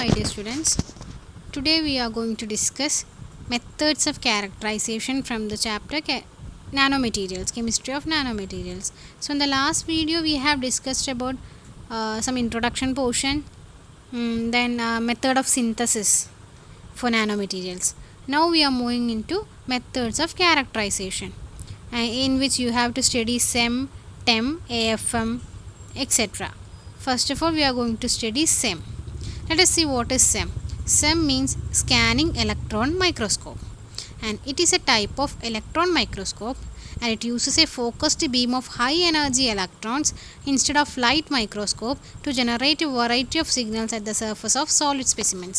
my dear students. Today we are going to discuss methods of characterization from the chapter nanomaterials, chemistry of nanomaterials. So in the last video we have discussed about some introduction portion, then method of synthesis for nanomaterials. Now we are moving into methods of characterization, in which you have to study SEM, TEM, AFM, etc. First of all, we are going to study SEM. Let us see what is SEM. SEM means scanning electron microscope, and it is a type of electron microscope, and it uses a focused beam of high energy electrons instead of light microscope to generate a variety of signals at the surface of solid specimens.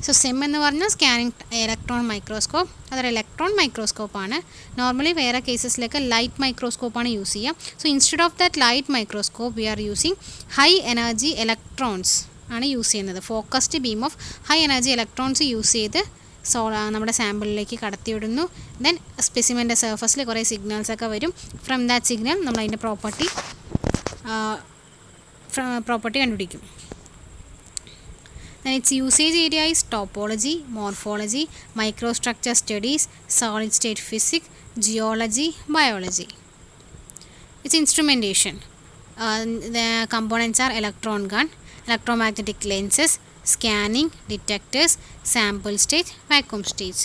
So SEM എന്ന് പറഞ്ഞാൽ scanning electron microscope. അതൊരു electron മൈക്രോസ്കോപ്പാണ്. Normally വേറെ കേസസിലൊക്കെ light മൈക്രോസ്കോപ്പാണ് use ചെയ്യുക. So instead of that light microscope we are using high energy electrons ആണ് use ചെയ്യുന്നത്. Focused beam of high energy electrons use ചെയ്ത് നമ്മുടെ സാമ്പിളിലേക്ക് കടത്തിവിടുന്നു. ദെൻ സ്പെസിമെൻ്റെ സർഫസിൽ കുറേ സിഗ്നൽസൊക്കെ വരും. ഫ്രം ദാറ്റ് സിഗ്നൽ നമ്മൾ അതിൻ്റെ പ്രോപ്പർട്ടി കണ്ടുപിടിക്കും. Then its usage area is topology, morphology, microstructure studies, solid state physics, geology, biology. Its instrumentation. The components are electron gun, electromagnetic lenses, scanning, detectors, sample stage, vacuum stage.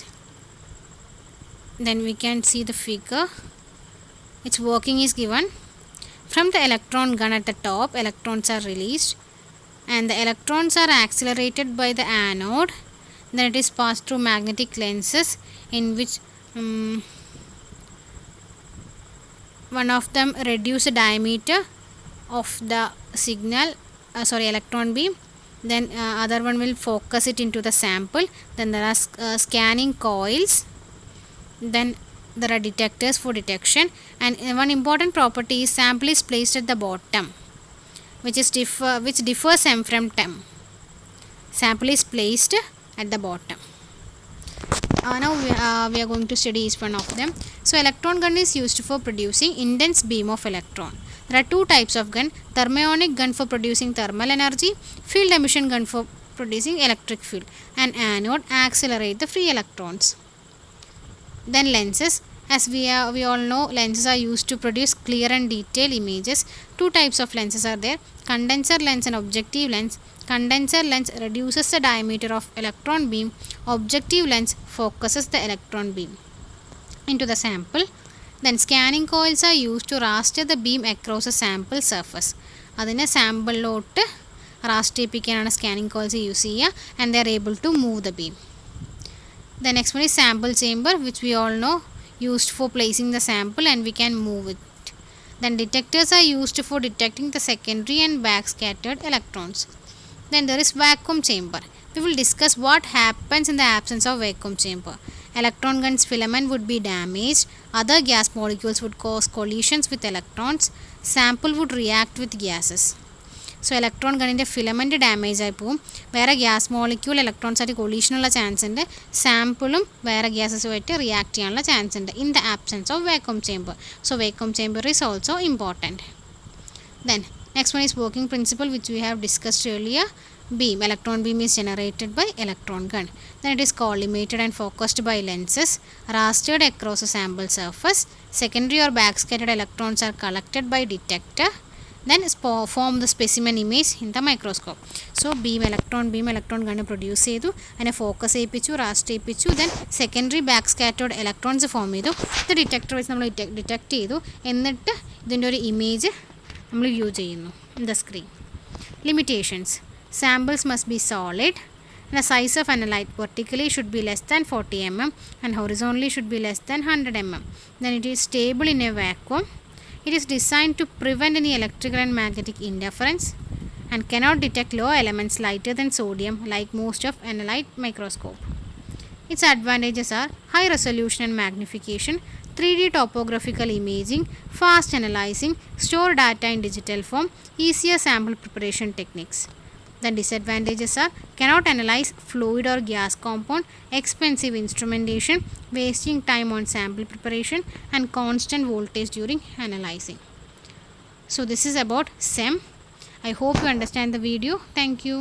Then we can see the figure. Its working is given. From the electron gun at the top, electrons are released, and the electrons are accelerated by the anode. Then it is passed through magnetic lenses, in which one of them reduce the diameter of the electron beam. Then other one will focus it into the sample. Then there are scanning coils. Then there are detectors for detection, and one important property is sample is placed at the bottom, which differs SEM from TEM. Sample is placed at the bottom. Now we are going to study each one of them. So electron gun is used for producing intense beam of electron. There are two types of gun: thermionic gun for producing thermal energy, field emission gun for producing electric field. And anode accelerate the free electrons. Then lenses. As we all know, lenses are used to produce clear and detailed images. Two types of lenses are there: condenser lens and objective lens. Condenser lens reduces the diameter of electron beam. Objective lens focuses the electron beam into the sample. Then scanning coils are used to raster the beam across a sample surface. അതിനെ സാമ്പിളിലോട്ട് raster ചെയ്യിപ്പിക്കാനാണ് scanning coils use ചെയ്യുക, and they are able to move the beam. The next one is sample chamber, which we all know, used for placing the sample, and we can move it. Then detectors are used for detecting the secondary and backscattered electrons. Then there is vacuum chamber. We will discuss what happens in the absence of vacuum chamber. Electron gun's filament would be damaged. Other gas molecules would cause collisions with electrons. Sample would react with gases. So electron ഗണ്ണിൻ്റെ filament damage ആയി പോവും. വേറെ gas molecule ഇലക്ട്രോൺസായിട്ട് കൊളീഷനുള്ള chance ഉണ്ട്. സാമ്പിളും വേറെ ഗ്യാസസുമായിട്ട് റിയാക്ട് ചെയ്യാനുള്ള ചാൻസ് ഉണ്ട് in the absence of vacuum chamber. So vacuum chamber is also important. Then next one is working principle, which we have discussed earlier. Beam, electron beam is generated by electron gun. Then it is collimated and focused by lenses, rastered across a sample surface. Secondary or backscattered electrons are collected by detector, then form the specimen image in the microscope. So electron gun produce ചെയ്തു, അതിനെ focus ചെയ്യിപ്പിച്ചു, raster ചെയ്യിപ്പിച്ചു. Then secondary back scattered electrons form ചെയ്തു. ഇത് detector വെച്ച് നമ്മൾ detect ചെയ്തു. എന്നിട്ട് ഇതിൻ്റെ ഒരു ഇമേജ് നമ്മൾ വ്യൂ ചെയ്യുന്നു in the screen. Limitations: samples must be solid, and the size of analyte vertically should be less than 40 mm and horizontally should be less than 100 mm. Then it is stable in a vacuum. It is designed to prevent any electrical and magnetic interference and cannot detect low elements lighter than sodium like most of analyte microscope. Its advantages are high resolution and magnification, 3D topographical imaging, fast analyzing, store data in digital form, easier sample preparation techniques. The disadvantages are cannot analyze fluid or gas compound, expensive instrumentation, wasting time on sample preparation, and constant voltage during analyzing. So this is about SEM. I hope you understand the video. Thank you.